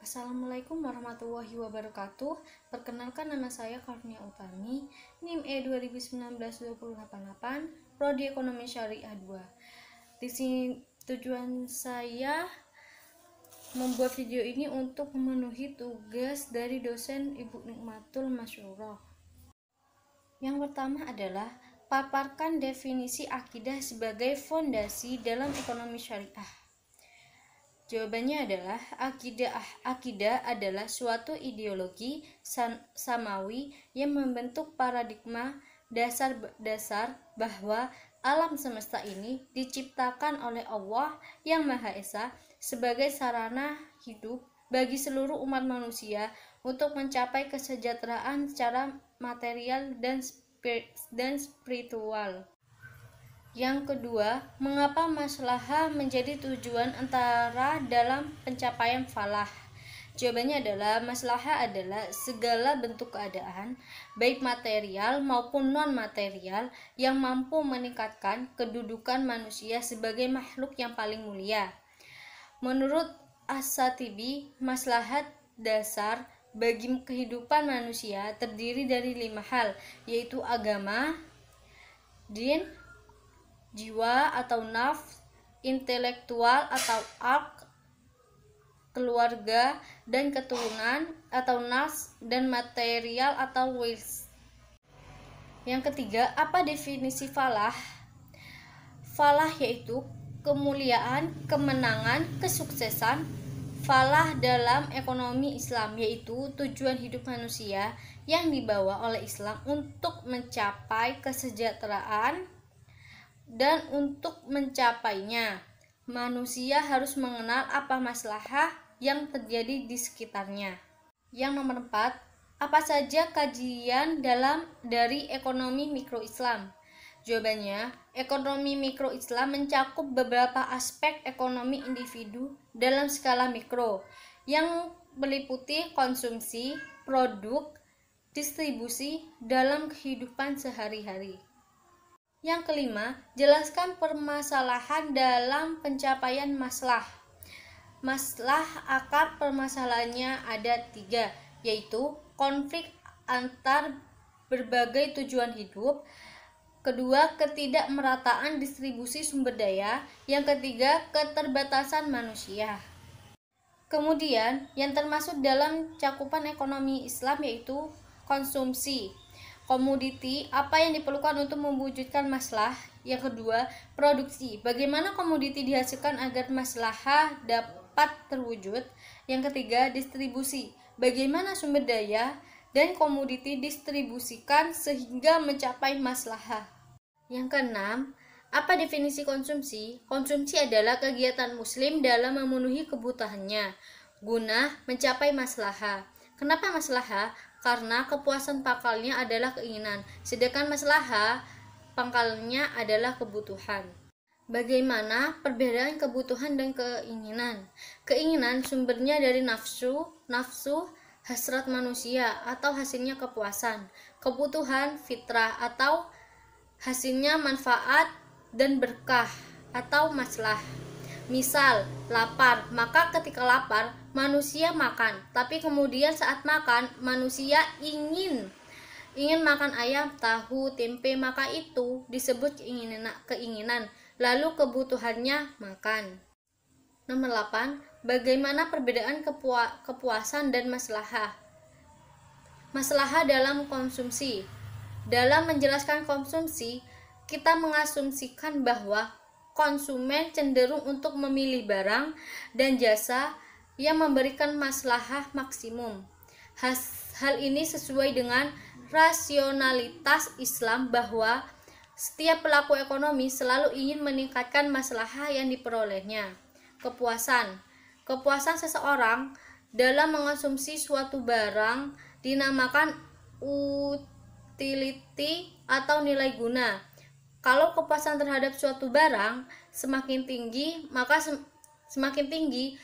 Assalamualaikum warahmatullahi wabarakatuh. Perkenalkan, nama saya Karnia Utami, NIM E2019-2088, Prodi Ekonomi Syariah 2. Di sini tujuan saya membuat video ini untuk memenuhi tugas dari dosen Ibu Nikmatul Masyurah. Yang pertama adalah paparkan definisi akidah sebagai fondasi dalam ekonomi syariah. Jawabannya adalah akidah adalah suatu ideologi samawi yang membentuk paradigma dasar bahwa alam semesta ini diciptakan oleh Allah yang Maha Esa sebagai sarana hidup bagi seluruh umat manusia untuk mencapai kesejahteraan secara material dan spiritual. Yang kedua, mengapa maslahah menjadi tujuan antara dalam pencapaian falah? Jawabannya adalah maslahah adalah segala bentuk keadaan, baik material maupun non-material, yang mampu meningkatkan kedudukan manusia sebagai makhluk yang paling mulia. Menurut As-Satibi, maslahat dasar bagi kehidupan manusia terdiri dari 5 hal, yaitu agama, din, jiwa atau nafs, intelektual atau akal, keluarga dan keturunan atau nas, dan material atau wealth. Yang ketiga, apa definisi falah? Falah yaitu kemuliaan, kemenangan, kesuksesan. Falah dalam ekonomi Islam yaitu tujuan hidup manusia yang dibawa oleh Islam untuk mencapai kesejahteraan, dan untuk mencapainya manusia harus mengenal apa maslahah yang terjadi di sekitarnya. Yang nomor 4, apa saja kajian dari ekonomi mikro Islam? Jawabannya, ekonomi mikro Islam mencakup beberapa aspek ekonomi individu dalam skala mikro yang meliputi konsumsi, produk, distribusi dalam kehidupan sehari-hari. Yang kelima, jelaskan permasalahan dalam pencapaian maslah. Maslah akar permasalahannya ada 3, yaitu konflik antar berbagai tujuan hidup. Kedua, ketidakmerataan distribusi sumber daya. Yang ketiga, keterbatasan manusia. Kemudian, yang termasuk dalam cakupan ekonomi Islam yaitu konsumsi. Komoditi, apa yang diperlukan untuk mewujudkan maslah. Yang kedua, produksi, bagaimana komoditi dihasilkan agar maslahah dapat terwujud. Yang ketiga, distribusi, bagaimana sumber daya dan komoditi distribusikan sehingga mencapai maslahah. Yang keenam, apa definisi konsumsi? Konsumsi adalah kegiatan muslim dalam memenuhi kebutuhannya guna mencapai maslahah. Kenapa maslahah? Karena kepuasan pangkalnya adalah keinginan, sedangkan maslahah pangkalnya adalah kebutuhan. Bagaimana perbedaan kebutuhan dan keinginan? Keinginan sumbernya dari nafsu hasrat manusia atau hasilnya kepuasan. Kebutuhan fitrah atau hasilnya manfaat dan berkah atau maslah. Misal, lapar, maka ketika lapar manusia makan, tapi kemudian saat makan manusia ingin makan ayam, tahu, tempe, maka itu disebut keinginan, lalu kebutuhannya makan. Nomor 8, bagaimana perbedaan kepuasan dan maslahah? Maslahah dalam konsumsi. Dalam menjelaskan konsumsi, kita mengasumsikan bahwa konsumen cenderung untuk memilih barang dan jasa yang memberikan maslahah maksimum. Hal ini sesuai dengan rasionalitas Islam bahwa setiap pelaku ekonomi selalu ingin meningkatkan maslahah yang diperolehnya. Kepuasan seseorang dalam mengonsumsi suatu barang dinamakan utility atau nilai guna. Kalau kepuasan terhadap suatu barang semakin tinggi, maka semakin tinggi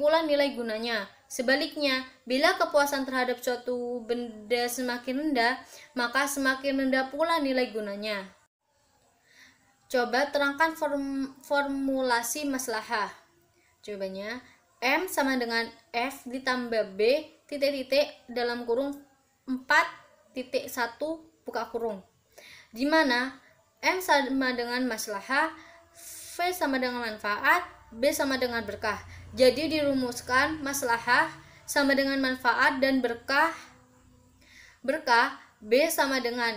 pula nilai gunanya. Sebaliknya, bila kepuasan terhadap suatu benda semakin rendah, maka semakin rendah pula nilai gunanya. Coba terangkan formulasi maslahah. Jawabannya, M sama dengan F ditambah B titik-titik dalam kurung 4.1 buka kurung, di mana M sama dengan maslahah, V sama dengan manfaat, B sama dengan berkah. Jadi dirumuskan maslahah sama dengan manfaat dan berkah B sama dengan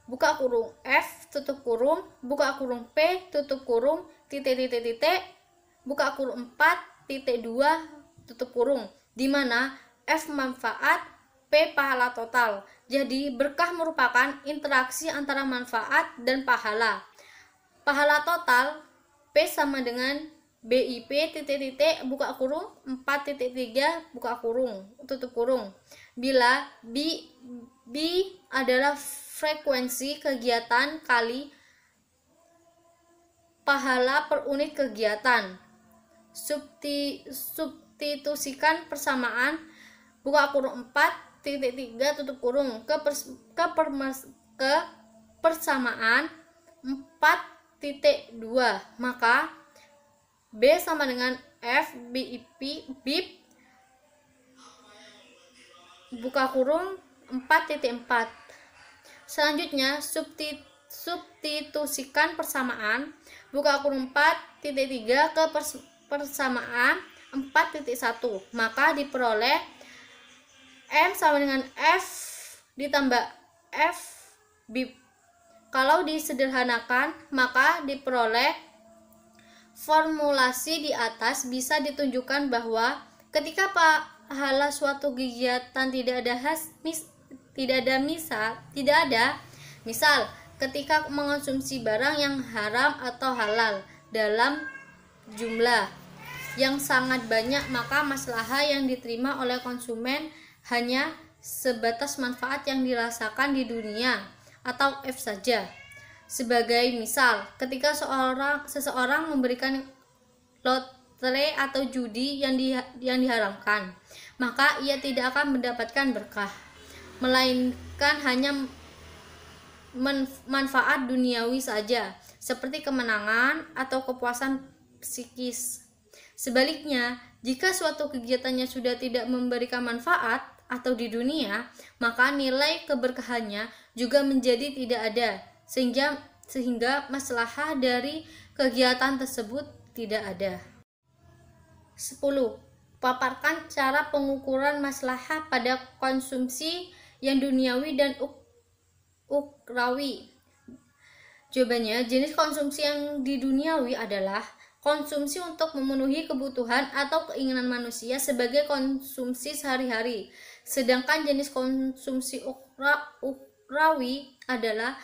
buka kurung F tutup kurung buka kurung P tutup kurung titik-titik buka kurung 4.2 tutup kurung, di mana F manfaat, P pahala total. Jadi berkah merupakan interaksi antara manfaat dan pahala. Pahala total P sama dengan BIP titik-titik buka kurung 4.3 buka kurung tutup kurung, bila B adalah frekuensi kegiatan kali pahala per unit kegiatan. Substitusikan persamaan buka kurung 4.3 tutup kurung ke persamaan 4.2, maka B sama dengan F BIP buka kurung 4.4. Selanjutnya substitusikan persamaan buka kurung 4.3 ke persamaan 4.1, maka diperoleh M sama dengan F ditambah F BIP. Kalau disederhanakan, maka diperoleh formulasi di atas bisa ditunjukkan bahwa ketika pahala suatu kegiatan tidak ada misal ketika mengonsumsi barang yang haram atau halal dalam jumlah yang sangat banyak, maka maslahah yang diterima oleh konsumen hanya sebatas manfaat yang dirasakan di dunia atau F saja. Sebagai misal, ketika seseorang memberikan lotre atau judi yang diharamkan, maka ia tidak akan mendapatkan berkah, melainkan hanya manfaat duniawi saja, seperti kemenangan atau kepuasan psikis. Sebaliknya, jika suatu kegiatannya sudah tidak memberikan manfaat atau di dunia, maka nilai keberkahannya juga menjadi tidak ada, sehingga maslahah dari kegiatan tersebut tidak ada. 10. Paparkan cara pengukuran maslahah pada konsumsi yang duniawi dan ukhrawi. Jawabannya, jenis konsumsi yang di duniawi adalah konsumsi untuk memenuhi kebutuhan atau keinginan manusia sebagai konsumsi sehari-hari. Sedangkan jenis konsumsi ukhrawi adalah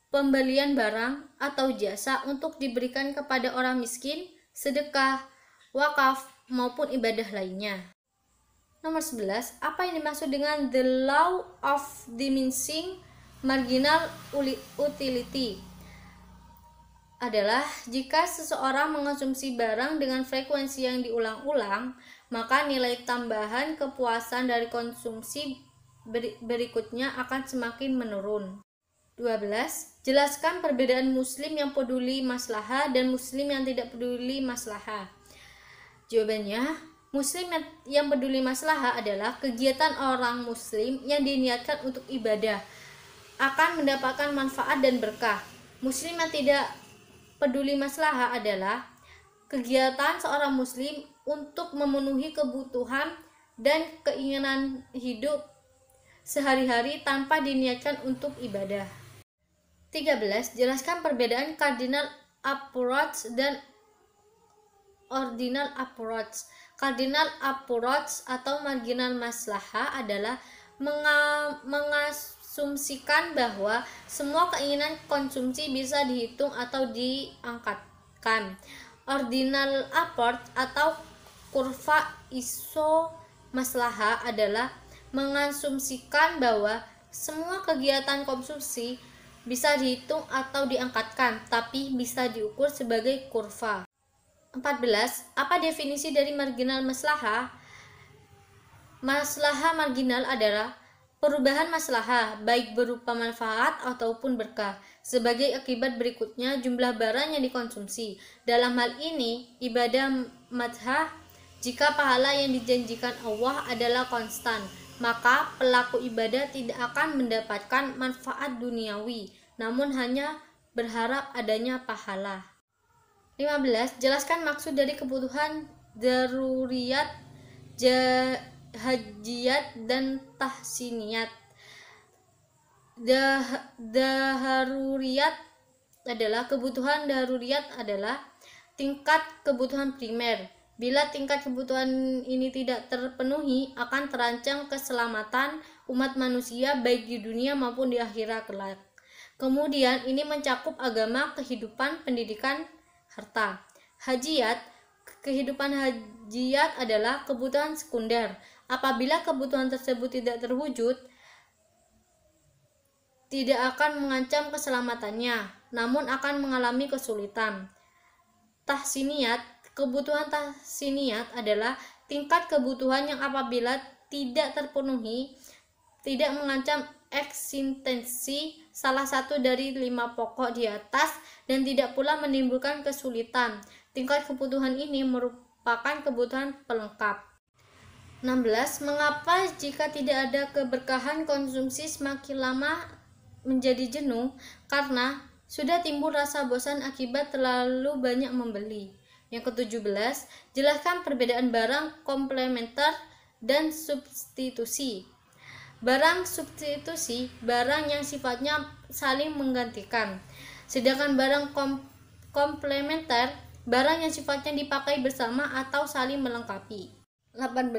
pembelian barang atau jasa untuk diberikan kepada orang miskin, sedekah, wakaf, maupun ibadah lainnya. Nomor 11, apa yang dimaksud dengan the law of diminishing marginal utility? Adalah jika seseorang mengonsumsi barang dengan frekuensi yang diulang-ulang, maka nilai tambahan kepuasan dari konsumsi berikutnya akan semakin menurun. 12. Jelaskan perbedaan muslim yang peduli maslahah dan muslim yang tidak peduli maslahah. Jawabannya, muslim yang peduli maslahah adalah kegiatan orang muslim yang diniatkan untuk ibadah, akan mendapatkan manfaat dan berkah. Muslim yang tidak peduli maslahah adalah kegiatan seorang muslim untuk memenuhi kebutuhan dan keinginan hidup sehari-hari tanpa diniatkan untuk ibadah. 13. Jelaskan perbedaan cardinal approach dan ordinal approach. Cardinal approach atau marginal maslahah adalah mengasumsikan bahwa semua keinginan konsumsi bisa dihitung atau diangkatkan. Ordinal approach atau kurva iso maslahah adalah mengasumsikan bahwa semua kegiatan konsumsi bisa dihitung atau diangkatkan, tapi bisa diukur sebagai kurva. 14. Apa definisi dari marginal maslahah? Maslahah marginal adalah perubahan maslahah, baik berupa manfaat ataupun berkah, sebagai akibat berikutnya jumlah barang yang dikonsumsi. Dalam hal ini, ibadah madhah Jika pahala yang dijanjikan Allah adalah konstan, maka pelaku ibadah tidak akan mendapatkan manfaat duniawi, namun hanya berharap adanya pahala. 15. Jelaskan maksud dari kebutuhan daruriyat, hajiyat, dan tahsiniyat. Daruriyat adalah kebutuhan daruriyat adalah tingkat kebutuhan primer. Bila tingkat kebutuhan ini tidak terpenuhi, akan terancam keselamatan umat manusia baik di dunia maupun di akhirat kelak. Kemudian ini mencakup agama, kehidupan, pendidikan, harta. Hajiyat, kehidupan hajiyat adalah kebutuhan sekunder. Apabila kebutuhan tersebut tidak terwujud, tidak akan mengancam keselamatannya, namun akan mengalami kesulitan. Tahsiniyat, kebutuhan tahsiniyat adalah tingkat kebutuhan yang apabila tidak terpenuhi, tidak mengancam eksistensi salah satu dari 5 pokok di atas dan tidak pula menimbulkan kesulitan. Tingkat kebutuhan ini merupakan kebutuhan pelengkap. 16. Mengapa jika tidak ada keberkahan konsumsi semakin lama menjadi jenuh? Karena sudah timbul rasa bosan akibat terlalu banyak membeli. Yang ke-17, jelaskan perbedaan barang komplementer dan substitusi. Barang substitusi, barang yang sifatnya saling menggantikan. Sedangkan barang komplementer, barang yang sifatnya dipakai bersama atau saling melengkapi. 18.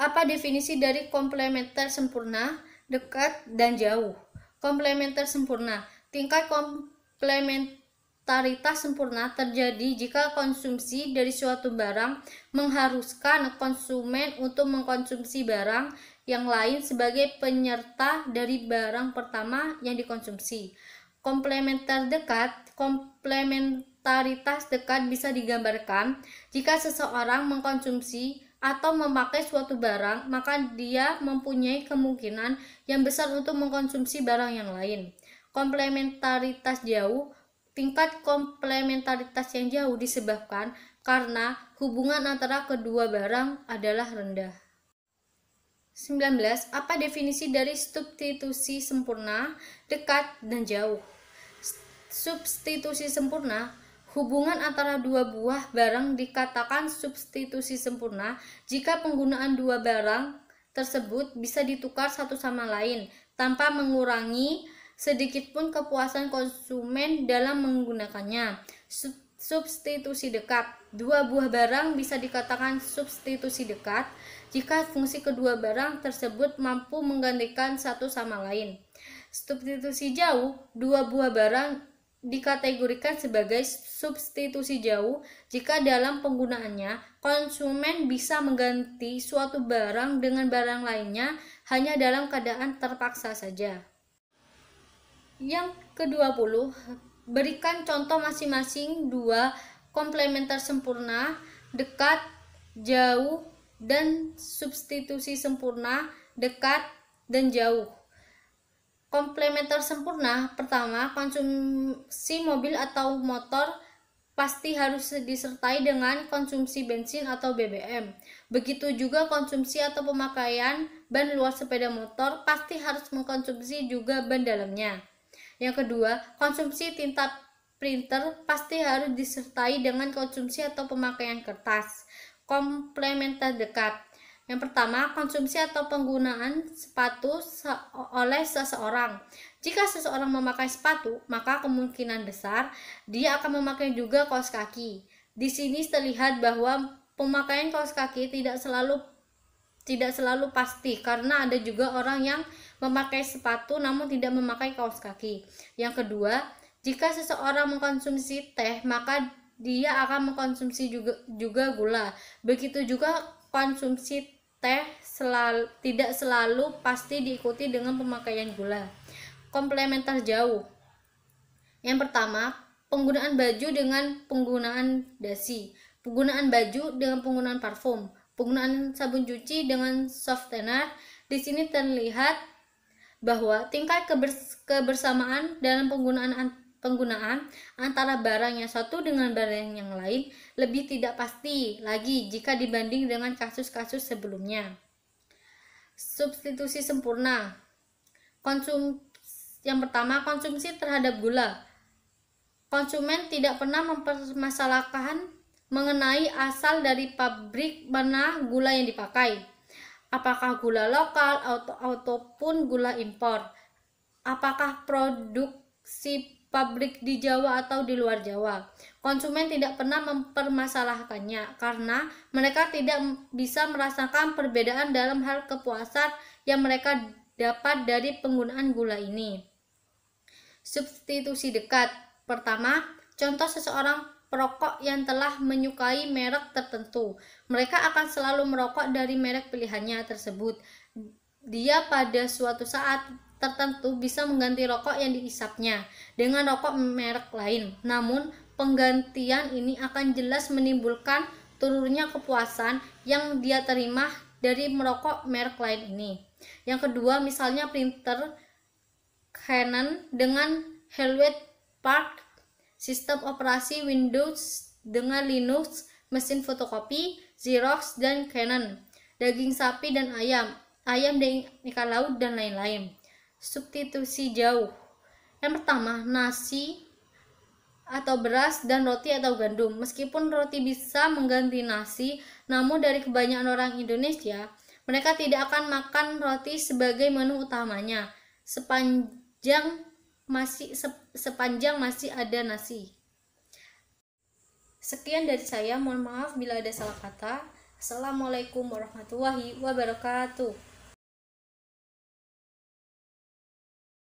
Apa definisi dari komplementer sempurna, dekat, dan jauh? Komplementer sempurna. Tingkat komplementaritas sempurna terjadi jika konsumsi dari suatu barang mengharuskan konsumen untuk mengkonsumsi barang yang lain sebagai penyerta dari barang pertama yang dikonsumsi. Komplementer dekat. Komplementaritas dekat bisa digambarkan jika seseorang mengkonsumsi atau memakai suatu barang, maka dia mempunyai kemungkinan yang besar untuk mengkonsumsi barang yang lain. Komplementaritas jauh. Tingkat komplementaritas yang jauh disebabkan karena hubungan antara kedua barang adalah rendah. 19. Apa definisi dari substitusi sempurna, dekat, dan jauh? Substitusi sempurna. Hubungan antara dua buah barang dikatakan substitusi sempurna jika penggunaan dua barang tersebut bisa ditukar satu sama lain tanpa mengurangi sedikitpun kepuasan konsumen dalam menggunakannya. Substitusi dekat. Dua buah barang bisa dikatakan substitusi dekat jika fungsi kedua barang tersebut mampu menggantikan satu sama lain. Substitusi jauh. Dua buah barang dikategorikan sebagai substitusi jauh jika dalam penggunaannya konsumen bisa mengganti suatu barang dengan barang lainnya hanya dalam keadaan terpaksa saja. Yang ke-20, berikan contoh masing-masing dua komplementer sempurna, dekat, jauh, dan substitusi sempurna, dekat, dan jauh. Komplementer sempurna. Pertama, konsumsi mobil atau motor pasti harus disertai dengan konsumsi bensin atau BBM. Begitu juga konsumsi atau pemakaian ban luar sepeda motor pasti harus mengkonsumsi juga ban dalamnya. Yang kedua, konsumsi tinta printer pasti harus disertai dengan konsumsi atau pemakaian kertas. Komplementer dekat. Yang pertama, konsumsi atau penggunaan sepatu oleh seseorang. Jika seseorang memakai sepatu, maka kemungkinan besar dia akan memakai juga kaos kaki. Di sini terlihat bahwa pemakaian kaos kaki tidak selalu pasti, karena ada juga orang yang memakai sepatu namun tidak memakai kaos kaki. Yang kedua, jika seseorang mengkonsumsi teh, maka dia akan mengkonsumsi juga gula. Begitu juga konsumsi teh tidak selalu pasti diikuti dengan pemakaian gula. Komplementer jauh. Yang pertama, penggunaan baju dengan penggunaan dasi, penggunaan baju dengan penggunaan parfum, penggunaan sabun cuci dengan softener. Di sini terlihat bahwa tingkat kebersamaan dalam penggunaan penggunaan antara barang yang satu dengan barang yang lain lebih tidak pasti lagi jika dibanding dengan kasus-kasus sebelumnya. Substitusi sempurna. Yang pertama, konsumsi terhadap gula. Konsumen tidak pernah mempermasalahkan mengenai asal dari pabrik mana gula yang dipakai. Apakah gula lokal ataupun gula impor? Apakah produksi pabrik di Jawa atau di luar Jawa? Konsumen tidak pernah mempermasalahkannya karena mereka tidak bisa merasakan perbedaan dalam hal kepuasan yang mereka dapat dari penggunaan gula ini. Substitusi dekat. Pertama, contoh seseorang perokok yang telah menyukai merek tertentu. Mereka akan selalu merokok dari merek pilihannya tersebut. Dia pada suatu saat tertentu bisa mengganti rokok yang dihisapnya dengan rokok merek lain. Namun, penggantian ini akan jelas menimbulkan turunnya kepuasan yang dia terima dari merokok merek lain ini. Yang kedua, misalnya printer Canon dengan Hewlett Packard, sistem operasi Windows dengan Linux, mesin fotokopi, Xerox dan Canon, daging sapi dan ayam dan ikan laut dan lain-lain. Substitusi jauh. Yang pertama, nasi atau beras dan roti atau gandum. Meskipun roti bisa mengganti nasi, namun dari kebanyakan orang Indonesia, mereka tidak akan makan roti sebagai menu utamanya sepanjang masih ada nasi. Sekian dari saya, mohon maaf bila ada salah kata. Assalamualaikum warahmatullahi wabarakatuh.